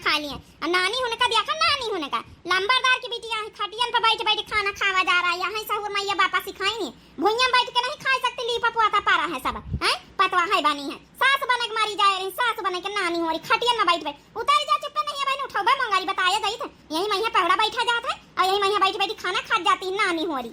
खा लिए। और नानी होने का देखा, नानी होने का लंबरदार की बेटी यहाँ खटियन पर बैठ बैठ खाना खावा जा रहा है। यहाँ सहुर मैया बापा सिखाई नहीं, भुइयां बैठ के नहीं खा सकती, लीपा पुआता पारा है सब हैं, पतवा है बनी है। सास बने के मारी जाए रही, सास बने के नानी हो रही खटियन में बैठ बैठ। उतार जा चुप नहीं है बहन, उठाओ बे मंगारी बताया जाई थे। यही मैया पहड़ा बैठा जाता है और यही मैया बैठ बैठ खाना खा जाती नानी हो रही।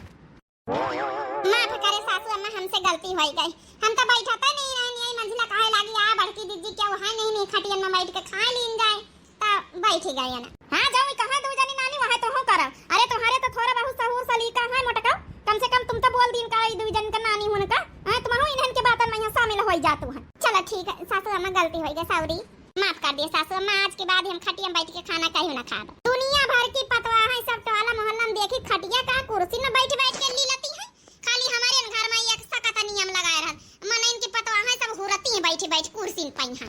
माफ करे सासू अम्मा, हमसे गलती हो गई। हम तो बैठाता नहीं रहनी, यही मंजिला काहे लागी आ बड़की दीदी क्या है नहीं खटियन में बैठ के खा लीन जाए त बैठ गई है ना। हां जाओ कहां दो जानी नानी वहां तो हो करब। अरे तोहरे तो थोड़ा बहुत सहूर सलीका है मोटका, कम से कम तुम तो बोल दिन का दो जन का नानी होने का हां, तुम हो इन्हन के बातन में शामिल हो जातू है। चलो ठीक है सासू अम्मा, गलती हो गई, सॉरी, माफ कर दिए सासू अम्मा। आज के बाद हम खटिया में बैठ के खाना कहीं ना खाब। दुनिया भर की पतवा है सब टोला मोहल्ला में देखी खटिया का कुर्सी में बैठ बैठ के ली लेती है। खाली हमारे घर में एक सख्त नियम लगाए रहत, मन इनकी पतवा है सब हुरती है बैठ बैठ कुर्सी में पहिया।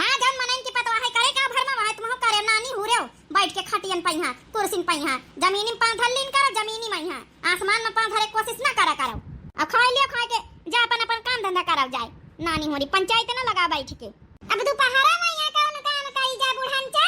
हां जब मन इनकी पतवा है करे का भर में वहां तुम करे नानी हुरे बैठ के खटियन पहिया कुर्सी में पहिया। जमीनी में पांव धर लीन करो, जमीनी में यहाँ आसमान में पांव धरे कोशिश ना करा करो। अब खा लियो, खा के जा अपन अपन काम धंधा करो जाए। नानी होरी पंचायत ना लगा बैठ के। अब दोपहरा में यहाँ कौन काम करी जा बुढ़ानचा,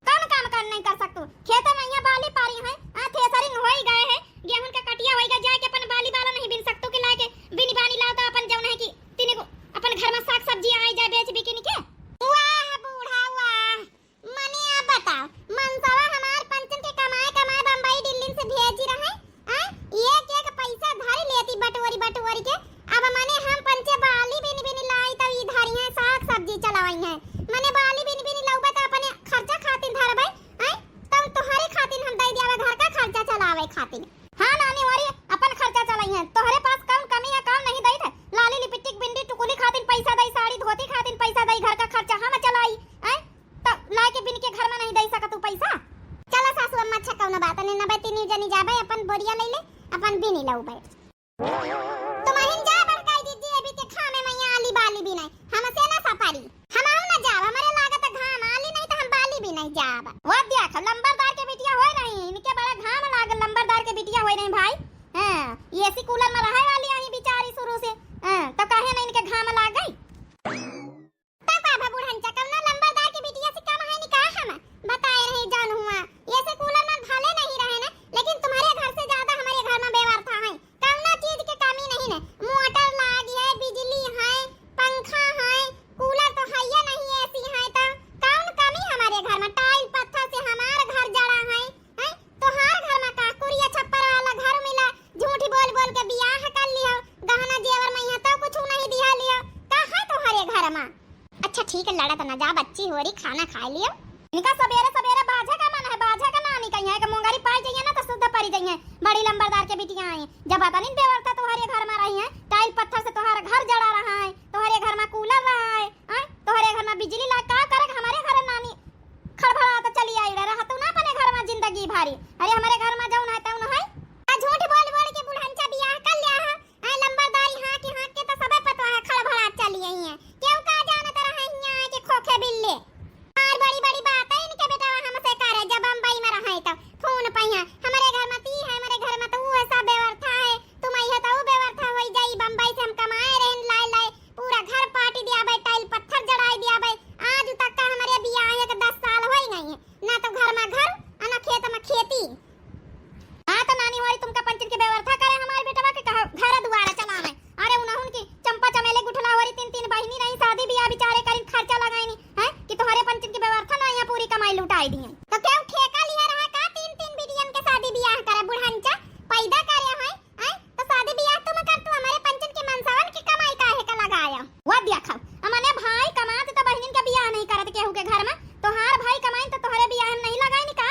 कौन काम कर नहीं कर सकतू। खेत में यहाँ बाली पारी है, हां थ्रेसरिंग हो ही गए है, गेहूं का कटिया होएगा, जाके अपन बाली बाला नहीं बिन सकतू कि लाके बिनी बानी लाओ तो अपन जौन है कि तिने को अपन घर में साग सब्जी आई जाए बेच बिकिन के। वाह बूढ़ा वाह, मने आप बताओ मनसावा हमार पंचन के कमाए कमाए बम्बई दिल्ली से भेजी रहे हैं, एक एक पैसा धर लेती बटोरी बटोरी के। अब मने हम पंचे बाली बिनी बिनी लाई तब इधर है साग सब्जी चलाई है। मने बाली बिनी बिनी लाऊबे तो अपने खर्चा खातिर धरबे हैं, तब तोहरे खातिर हम दे दियावे घर का खर्चा चलावे खातिर। हां नानी वारी अपन खर्चा चलाई है, तोहरे पास कौन कमी है कौन नहीं दई थे। लाली लिपस्टिक बिंदी टुकुली खातिर पैसा दई, साड़ी धोती खातिर पैसा दई, घर का खर्चा हम चलाई हैं, तब लाके बिन के घर में नहीं दई सकत तू पैसा। चला सासू अम्मा अच्छा कौनो बात नहीं, नबे तीन जनी जाबे अपन बोरिया ले ले अपन बिनी लाऊबे। तुम्हारी जा बड़काई दीदी अभी के खामे मैया आली बाली भी नहीं, हमसे ना सफारी हम आऊ ना जाब, हमारे लागत घाम आली नहीं तो हम बाली भी नहीं जाब। वो देख लंबरदार के बिटिया होय नहीं, इनके बड़ा घाम लागल, लंबरदार के बिटिया होय नहीं भाई। हां एसी कूलर में रहे वाली आई बेचारी शुरू से, तो काहे नहीं इनके घाम लाग गई। तब बाबा बुढ़नचा कवना लंबरदार के बिटिया से कम है निकाह हम बताए नहीं जान हुआ। एसी कूलर में भले नहीं रहे ना, लेकिन तुम्हारे घर से ज्यादा हमारे घर में बेवारथा है, कवना चीज के कमी नहीं है। मोटर लागी है, बिजली है, पंखा है, कूलर तो है या नहीं, एसी है, तो कौन कमी हमारे घर में। टाइल पत्थर से हमारा घर जड़ा है, हैं तो हर घर में का कुरिया छप्पर वाला घर मिला, झूठी बोल बोल के बियाह कर लियो, गहना जेवर में यहाँ तो कुछ नहीं दिया लियो, कहां तुम्हारे घर में। अच्छा ठीक है लड़ा तो ना जा, बच्ची हो रही खाना खा लियो। इनका सवेरे सवेरे बाजा का मन है, बाजा का नानी कहीं है कि मुंगारी पाई जाइए ना तो शुद्ध पड़ी जाइए। बड़ी लंबरदार के बिटियां आई जब पता नहीं बेवरता तुम्हारे घर में रही है, टाइल पत्थर से तुम्हारा घर जड़ा रहा है, तुम्हारे घर में कूलर रहा है, तुम्हारे घर में बिजली ला का करे हमारे घर नानी खड़बड़ा तो चली आई रहा तू ना अपने घर में जिंदगी भारी। अरे हमारे घर में जाऊं है तऊ है झूठ बोल बोल के बुढ़नचा बियाह कर लिया है, लंबरदारी हां के तो सबे पता है खड़बड़ा चली आई है, क्यों का जाने तरह है यहां के खोखे बिल्ले। और बड़ी बड़ी बात है इनके बेटा हमसे करे जब बम्बई में रहे तो फोन पहिया हमारे घर में ती है, हमारे घर में तो वो ऐसा बेवरथा है, तुम आई है तो बेवरथा होई जाई। बम्बई से हम कमाए रहन लाए लाए पूरा घर पार्टी दिया भाई, टाइल पत्थर जड़ाई दिया भाई, आज तक का हमारे बियाह है के 10 साल होई नहीं है, ना तो घर में घर ना खेत में खेती। हां तो नानी वाली तुमका पंचन के बेवरथा करे हमारे बेटवा के घर दुआरा चलावे। अरे उनहुन की चंपा चमेले गुठला वाली तीन तीन बहिनी नहीं, शादी बियाह बेचारे करिन खर्चा लगाई नहीं है कि तुम्हारे पंचन की व्यवस्था ना यहाँ पूरी कमाई लुटाई दी है। तो क्यों ठेका लिया रहा का तीन तीन बिटियन के शादी बियाह करे बुढ़नचा पैदा करे है, तो शादी बियाह तुम कर तू हमारे पंचन के मनसावन की कमाई काहे का लगाया। वो देखो हमने भाई कमाते तो बहनिन का बियाह नहीं करत केहू के घर में, तो हार भाई कमाई तो तोहरे बियाह में नहीं लगाई नी का।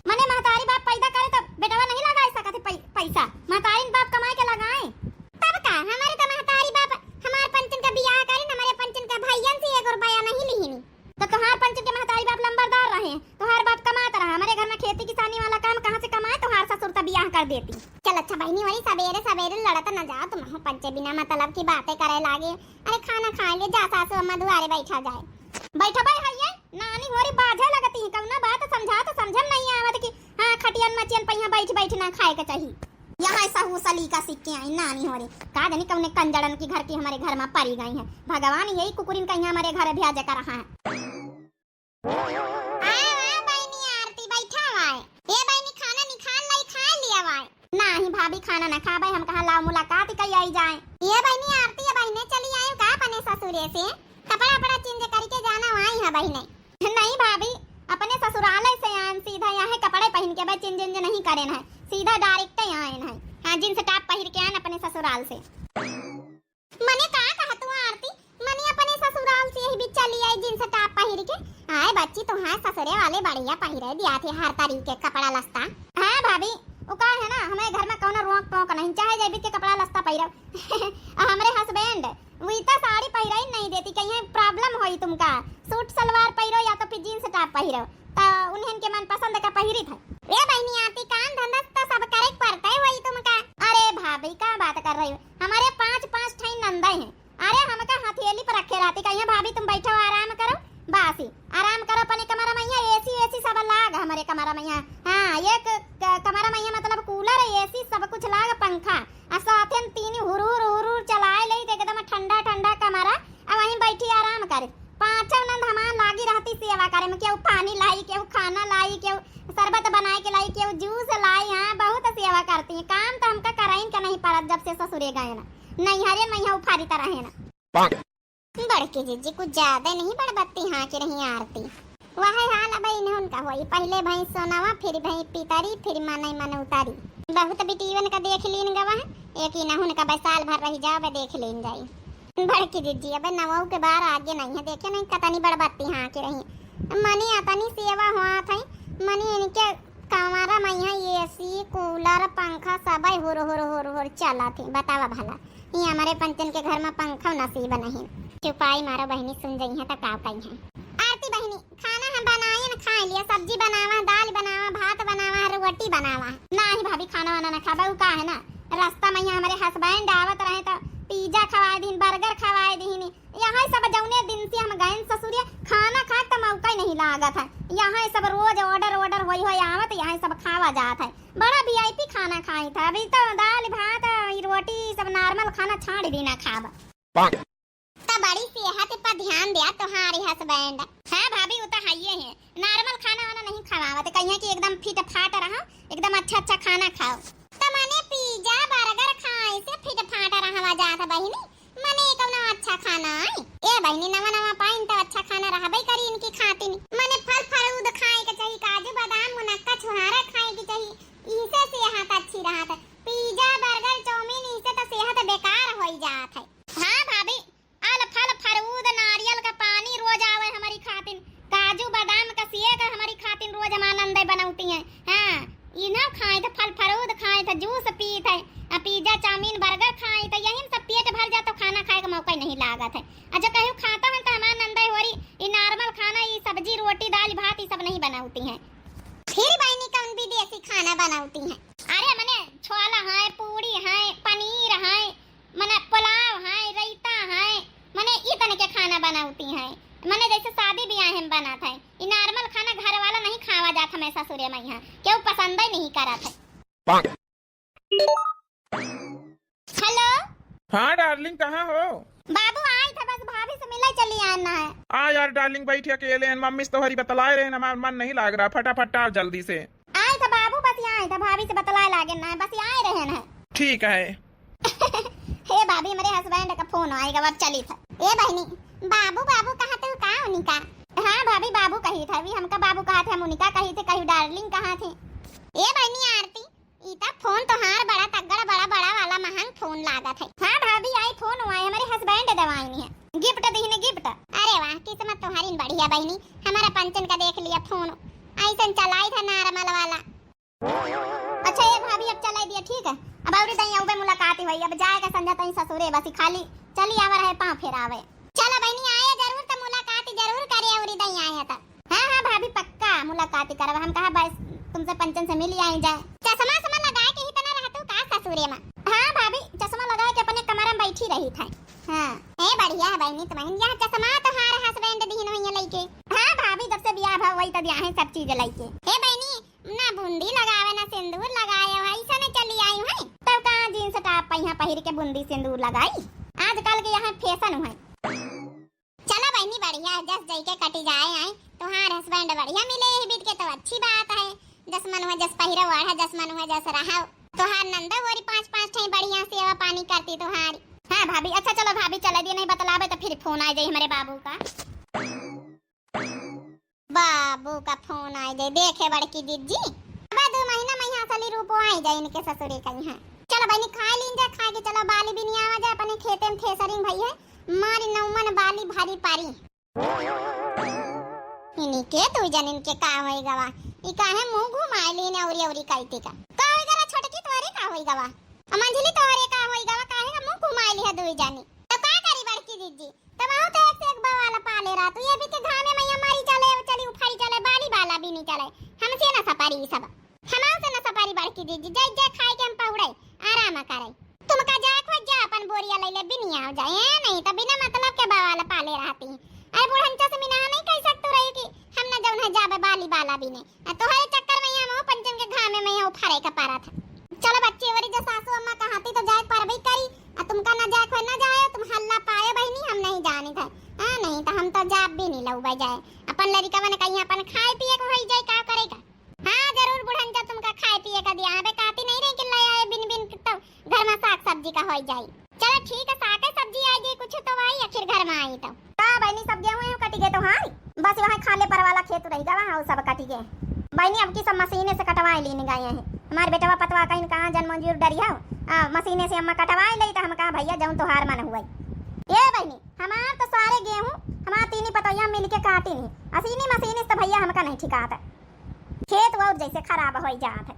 मने महतारी बाप पैदा करे तो बेटवा नहीं लगाई सकत पैसा, महतारी बाप कमाई के लगाए तब का। हमारे तो महतारी बाप हमार पंचन का बियाह करे, हमारे पंचन का भैयन से 1 रुपया नहीं लिहिनी, तो तोहार पंचन के महतारी बाप लंबरदार रहे, तोहार बाप कमाता रहा, हमारे घर में खेती किसानी वाला काम कहां से कमाए, तोहार ससुर तो बियाह कर देती। चल अच्छा बहनी वाली सवेरे सवेरे लड़त न जा, तुम पंचे बिना मतलब की बातें करे लागे। अरे खाना खा ले जा, सासू अम्मा दुआरे बैठा जाए। बैठा भाई हइये नानी होरी बाजे लगती है, कौना बात समझा तो समझम नहीं आवत कि हां खटियन मचियन पहिया बैठ बैठ ना खाए के चाहिए। यहाँ सहू सलीका सीख के आई नानी होरी का जानी कौने कंजड़न की घर की हमारे घर में परी गई है। भगवान यही कुकुरिन कहीं हमारे घर भेज कर रहा है। वाना ना खा भाई हम कहां लाओ मुलाकात कई आई जाए। ये बहनी आरती है बहने चली आई का अपने ससुरे से कपड़ा बड़ा चेंज करके जाना वहां है बहने। नहीं भाभी अपने ससुरालय से आन सीधा यहाँ कपड़े पहन के भाई चेंज नहीं करे है सीधा डायरेक्ट यहाँ है। हाँ जींस टॉप पहन के आन अपने ससुराल से। मने का कहा तू आरती मने अपने ससुराल से यही भी चली आई जींस टॉप पहन के। आए बच्ची तो हाँ ससुरे वाले बढ़िया पहिरे दिया थे हर तरीके कपड़ा लस्ता। हाँ भाभी वो का है ना हमारे घर में कौन रोक टोक नहीं चाहे जैबी के कपड़ा लस्ता पहिरो। हमारे हस्बैंड वो इतना साड़ी पहिरा ही नहीं देती कहीं प्रॉब्लम होई तुमका सूट सलवार पहिरो या तो फिर जींस टॉप पहिरो तो उन्हें के मन पसंद का पहिरी था। ए बहनी आती काम धंधा तो सब करे पड़ता है वही तुमका। अरे भाभी क्या बात कर रही हो हमारे 5 ठाई नंदा हैं। अरे हमका हथेली पर रखे रहती कहीं भाभी तुम बैठो आराम करो बासी आराम करो अपने कमरा में एसी सब लाग हमारे कमरा में। हाँ एक कमरा में मतलब कूलर एसी सब कुछ लाग पंखा और साथ तीन हुरूर चलाए ले एकदम ठंडा ठंडा कमरा और वहीं बैठी आराम करे। 5 नंद हमार लागी रहती सेवा करे में केहू पानी लाई केहू खाना लाई केहू शरबत बनाए के लाई केहू जूस लाई। हाँ बहुत सेवा करती है काम तो हमका कराइन का नहीं पड़त जब से ससुरे गए ना नहीं हरे मैया उफारी तरह है ना। बड़की जीजी कुछ ज्यादा नहीं बड़बत्ती हाँ के नहीं आरती वह हाल अब इन्हें उनका होई पहले भई सोनावा फिर भई पितारी फिर मन उतारी बहुत बिटीवन का देख लीन गवा एक ही ना उनका साल भर रही जाओ देख लीन जाई। बड़की जीजी अब नवाऊ के बाहर आगे नहीं है देखे नहीं कतनी बड़बत्ती हाँ के रही मनी अतनी सेवा हुआ था मनी इनके कमरा में एसी कूलर पंखा सब हुर चला थे बतावा भला ये हमारे पंचन के घर में पंखा नसीब नहीं। चुपाई मारो बहनी सुन जाई है तो का कही है। आरती बहनी खाना हम बनाए न खा लिया सब्जी बनावा दाल बनावा भात बनावा रोटी बनावा नहीं भाभी खाना वाना ना खाबा का है ना रास्ता में हमारे हस्बैंड आवत रहे तो पिज्जा खवाए दिन बर्गर खवाए दिन यहाँ सब जौने दिन से हम गए ससुरिया खाना खा तो मौका नहीं लागत है। यहाँ सब रोज ऑर्डर होई आवत यहाँ सब खावा जात है बड़ा वीआईपी खाना खाई था अभी तो दाल भात रोटी सब नॉर्मल खाना छाड़ भी ना खावा तो बड़ी सेहत पर ध्यान दिया तुम्हारी हस्बैंड। हाँ भाभी वो तो है ये है नॉर्मल खाना वाना नहीं खवावत कहीं कि एकदम फिट फाट रहा एकदम अच्छा खाना खाओ। तो मने पिज्जा बर्गर खाए से फिट फाट रहा जाता बहनी मने कौन अच्छा खाना आई ए बहनी नवा पाइन तो अच्छा खाना रहा भाई करी इनकी खाती नहीं मने फल फरूद खाए के चाहिए काजू बादाम मुनक्का छुहारा खाए के चाहिए इसे सेहत अच्छी रहा था। पिज्जा बर्गर चाउमीन इसे तो सेहत बेकार हो जात है। हाँ भाभी आल फल फरूद नारियल का पानी रोज आवे हमारी खातिन काजू बादाम का शेक हमारी खातिन रोज हमानंदे बनाती हैं। हाँ इना खाए तो फल फरूद खाए तो जूस पी थे पिज्जा चाउमीन बर्गर खाए तो यही सब पेट भर जाता खाना खाए का मौका नहीं लागत है। अच्छा कहूँ खाता है तो हमारा नंदा हो रही ये नॉर्मल खाना ये सब्जी रोटी दाल भात ये सब नहीं बनाती हैं फिर बहनी कौन विदेशी खाना बनाती हैं। अरे मने छोला है पूरी है पनीर है मने पुलाव है रायता है मने इतने के खाना बनाती हैं मने जैसे शादी ब्याह में बना था ये नॉर्मल खाना घर वाला नहीं खावा जाता मैं ससुरे में यहाँ क्यों पसंद ही नहीं करा था। हेलो हाँ डार्लिंग कहाँ हो? बाबू आई था बस भाभी से मिला चली आना है। आ यार डार्लिंग बैठी अकेले हैं मम्मी से तो हरी बतलाए रहे हमारा मन नहीं लाग रहा फटाफट आ जल्दी से। आई था बाबू बस यहाँ था भाभी से बतलाए लागे ना बस आए रहे ना। ठीक है। हे भाभी मेरे हस्बैंड का फोन आएगा अब चली था। ए बहनी बाबू कहा थे का उनिका? हाँ भाभी बाबू कही था अभी हमका बाबू कहा थे हम उनिका कही थे कहीं डार्लिंग कहा थे। ए बहनी आरती इता फोन तो हार बड़ा तगड़ा बड़ा वाला महंग फोन लागत है। हाँ भाभी आई फोन हुआ है हमारे हस्बैंड दवाई है गिफ्ट दीने गिफ्ट। अरे वाह किस्मत तुम्हारी बढ़िया बहनी हमारा पंचन का देख लिया फोन ऐसा चलाई था नॉर्मल वाला। अच्छा ये भाभी अब चलाई दिया ठीक है अब और दई आवे मुलाकात हुई अब जाएगा संध्या तई ससुरे बस खाली चली आवा रहे पांव फेरावे। चलो बहनी आए जरूर तो मुलाकात जरूर करे और दई आए था। हां भाभी पक्का मुलाकात करब हम कहा बस तुमसे पंचन से मिल आई जाए। चश्मा लगाए के ही तना रहतू का ससुरे में? हां भाभी चश्मा लगाए के अपने कमरा में बैठी रही था। हां ए बढ़िया है बहनी तुम्हारी यह चश्मा तो हार हस्बैंड दीन होइए लइके। हां भाभी जब से बियाह भा वही त दिया है सब चीज लइके। ए बहनी ना बूंदी लगावे ना सिंदूर लगाए ऐसा ने चली आई है तो कहां जींस टॉप पहिया पहिर के बूंदी सिंदूर लगाई आजकल के यहाँ फैशन है। चलो बहनी बढ़िया जस जई के कटी जाए आई तुम्हारे हस्बैंड बढ़िया मिले बीत के तो अच्छी बात है। जस मन हुआ जस पहिरा वाढ़ा जस मन हुआ जस रहा तोहार नंदा वरी 5-5 ठे बढ़िया सेवा पानी करती तोहारी। हां भाभी, अच्छा चलो भाभी चला दिए, नहीं बतलावे तो फिर फोन आ जाई हमारे बाबू का। बाबू का फोन आ जाए, देखे बड़की दीदी अब 2 महीना में यहाँ असली रूप आई जाए इनके ससुरे का। यहाँ चलो बहनी खा लीन जा, खा के चलो बाली भी नहीं आवा जाए अपने खेते में थ्रेसरिंग भई है, मारी नौमन बाली भारी पारी इनके तू जनिन के का होई गवा ई काहे मुंह घुमाई लीन औरी औरी काईते का होई गवा छोटकी तोरे का होई गवा मंझली तोरे का होई गवा काहे का मुंह घुमाई ली है दुई जानी तो का करी बड़की दीदी तब आओ तो एक से एक बवाला पाले रहा तू ये भी के घामे मैया मारी चले चली उफारी चले बाली बाला भी नहीं चले हमसे ना सपारी सब हमाओ से ना सपारी बड़की दीदी जाई जा खाए के हम पौड़े आराम करे तुम का जा खोज जा अपन बोरिया ले ले बिनी आ जाए नहीं तो बिना मतलब के बवाला पाले रहती अरे बुढ़ंचा से मिना नहीं कह सकतो रही कि हम ना जौन है जाबे बाली बाला भी नहीं तो हरे चक्कर में हम पंचम के घामे में उफारे का पारा था। चलो बच्चे वरी जो सासू अम्मा कहाती तो जाए पर भी करी तुमका ना जाए कोई ना जाए तुम हल्ला पाए बहनी हम नहीं जाने थे। हां नहीं तो हम तो जाब भी नहीं लऊ जाए अपन लड़का मन कहीं अपन खाए पिए को होई जाए का करेगा। हां जरूर बुढ़ंचा तुमका खाए पिए का दिया बे काती नहीं रही कि ले आए बिन बिन तो घर में साग सब्जी का होई जाए। चलो ठीक है साग सब्जी आ गई कुछ तो आई आखिर घर में आई तो का बहनी सब गेहूं कटी गए तो हां बस वहां खाले पर वाला खेत रह गया वहां सब कटी गए बहनी अब की सब मशीने से कटवाई लीन गए हैं हमारे बेटवा पतवा कहीं कहां जन मंजूर डरिया मशीने से अम्मा कटवाई ले तो हम कहा भैया जाऊं तो हार मन हुआ ये बहनी हमार तो सारे गेहूं हमार तीनी पतैया मिल के काटी नहीं असीनी मशीने से भैया हमका नहीं ठिकाता खेत और जैसे खराब हो जात है।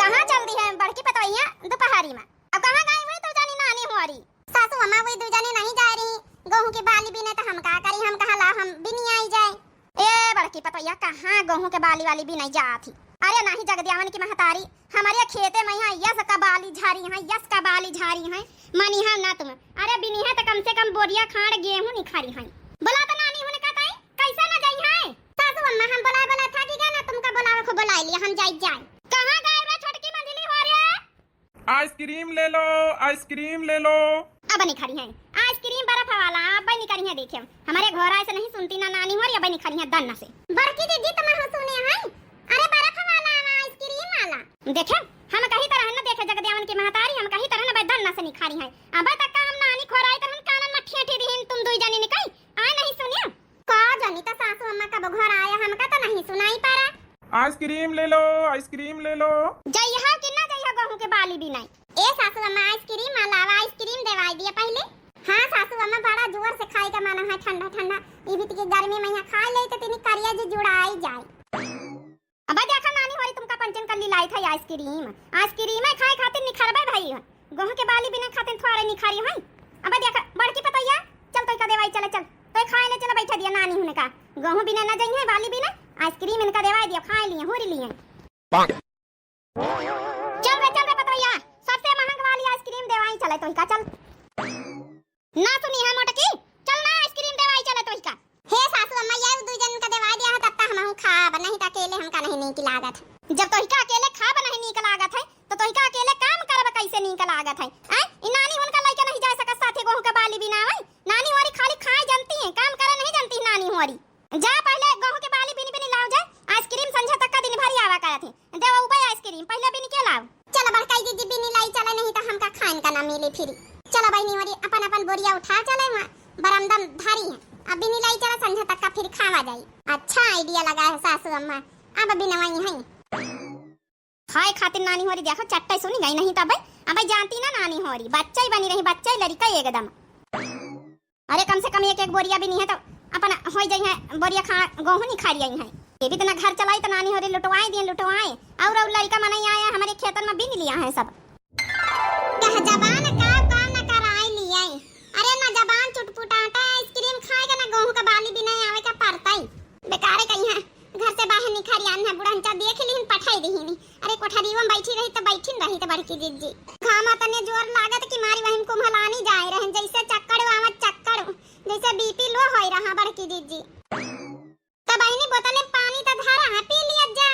कहां चल दी है बड़की पतैया दोपहरी में अब कहां गई हुई तो जानी नानी हुआरी सासू अम्मा वही दो जाने नहीं जा रही गेहूं की बाली बिने तो हम का करी हम कहा ला हम भी नहीं आई जाए ए बड़की पतैया कहां गेहूं के बाली वाली भी नहीं जाती अरे नहीं जगदियावन की महतारी हमारे खेते में यहाँ यस का बाली झारी है यस का बाली झारी है मनी है ना तुम अरे बिनी है तो कम से कम बोरिया खाड़ गेहूं निखारी है बोला तो नानी होने का ताई कैसा ना जाई है सासू अम्मा हम बोला था कि ना तुमका बोलावे को बुला लिया हम जाई जाए कहां गए रे छोटकी मंजिली हो रे आइसक्रीम ले लो आइसक्रीम ले लो अब नहीं खड़ी है आइसक्रीम बर्फ वाला अब नहीं करी है देखे हमारे घर आए से नहीं सुनती ना नानी हो रही अब नहीं खड़ी है दन्ना से बड़की दीदी तुम हो सुने हैं अरे बर्फ वाला आइसक्रीम वाला देखे हम कहीं तरह न देखे जगदियावन की महतारी हम कहीं तरह न दन्ना से निखारी है अब तक हम नानी खोराई तो हम कानन में ठेठी दिहिन तुम दुई जानी निकई आए नहीं सुनिया का जानी तो सासू अम्मा का घर आया हमका तो नहीं सुनाई पारा आइसक्रीम ले लो आइसक्रीम ले लो जइहा कि ना जइहा गेहूं के बाली भी नहीं ए सासू अम्मा आइसक्रीम अलावा आइसक्रीम देवाई दिया पहले हां सासू अम्मा बड़ा जोर से खाए का माना है ठंडा ठंडा ई भी के गर्मी में यहां खा ले तो तिनी करिया जी जुड़ाई जाए अब देखा नानी होरी तुमका पंचन कर लाई था आइसक्रीम आइसक्रीम खाए खातिर निखरबे भाई गेहूं के बाली बिना खातिर थोड़े निखारी है अब देखा बड़की पतैया चल तो का देवाई चले चल तो खाए ले चल बैठा दिया नानी होने का गेहूं बिना ना जइहे बाली बिना आइसक्रीम इनका देवाई दिया खाए लिए होरी लिए चल रे पतैया सबसे महंग वाली आइसक्रीम देवाई चले तो का चल ना सुनी है मोटकी चल ना आइसक्रीम देवाई चले तो का हे सासू अम्मा ये दो जन का देवाई दिया तब तक हम खा नहीं तो अकेले हमका नहीं की लागत जब तो का अकेले खा नहीं नीक लागत है तो का अकेले काम करब कैसे नीक लागत है ई नानी हुनका लइका नहीं जा सकत साथे गेहूं का बाली बिना आवे नानी होरी खाली खाए जानती है काम करे नहीं जानती नानी होरी जा पहले गेहूं के बाली बिनी बिनी लाओ जा आइसक्रीम संझा तक का दिन भर आवा करत है देवा उबे आइसक्रीम पहले बिनी के लाओ चलो बड़काई दीदी बिनी लाई चले नहीं तो हमका खान का ना मिले फिर चलो बहनी होरी अपन अपन बोरिया उठा चले बरामदा धारी है अब बिनी लाई चला संझा तक का फिर खावा जाई अच्छा आइडिया लगा है सासू अम्मा अब बिना वही है खाए खातिर नानी होरी देखो चट्टा सुनी गई नहीं तब अब जानती ना नानी होरी बच्चा ही बनी रही बच्चा ही लड़का एकदम अरे कम से कम एक एक बोरिया भी नहीं है तो अपन हो जाई है बोरिया खा गेहूं नहीं खा रही है ये भी तो ना घर चलाई तो नानी होरी लुटवाई दिए लुटवाए और लड़का मन आया हमारे खेतन में बिन लिया है सब कह जबान का काम ना कराई लिया अरे ना जबान चुटपुटाटा आइसक्रीम खाएगा ना गेहूं का बाली भी नहीं आवे का पड़ता ही बेकार कहीं है घर से बाहर निखरी आन है बुढ़ंचा देख लीन पठाई दहीनी अरे कोठरी में बैठी रही तो बैठिन रही तो बड़की दीदी घामा तने जोर लागत कि मारी वहिन को मलानी जाए रहे जैसे चक्कर आवत चक्कर जैसे बीपी लो होई रहा बड़की दीदी तब बहनी बोतल में पानी तो धारा है पी लिया जा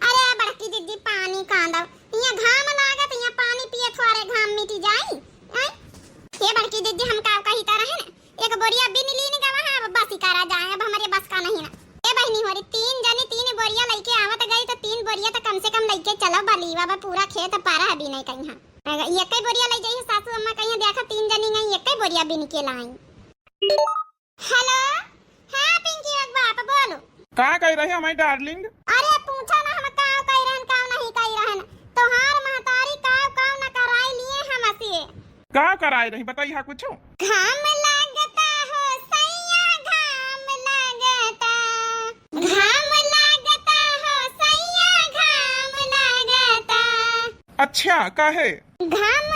अरे बड़की दीदी पानी कांदा यहां घाम लागत यहां पानी पिए थोड़े घाम मिटी जाई ये बड़की दीदी हम का कही तरह है ना एक बोरिया बिन लीन का वहां बस ही करा जाए अब हमारे बस का नहीं ना ए बहनी होरी 3 जने 3 बोरिया लेके आवत गई तो 3 बोरिया तो कम से कम लेके के चलो बलीवा बा पूरा खेत पारा है भी नहीं कहीं हां एक ही बोरिया ले जाइए सासू अम्मा कहीं देखा 3 जनी नहीं एक ही बोरिया बिन के लाई। हेलो हां पिंकी बाप बोलो का कह रही है माय डार्लिंग? अरे पूछा ना हम काव कह रहन काव नहीं कह रहन तोहार महतारी काव ना कराई लिए हमसे का कराई रही बताइए कुछ? घाम लागता हो सैया घाम लागता हो सैया घाम लागता। अच्छा काहे? घाम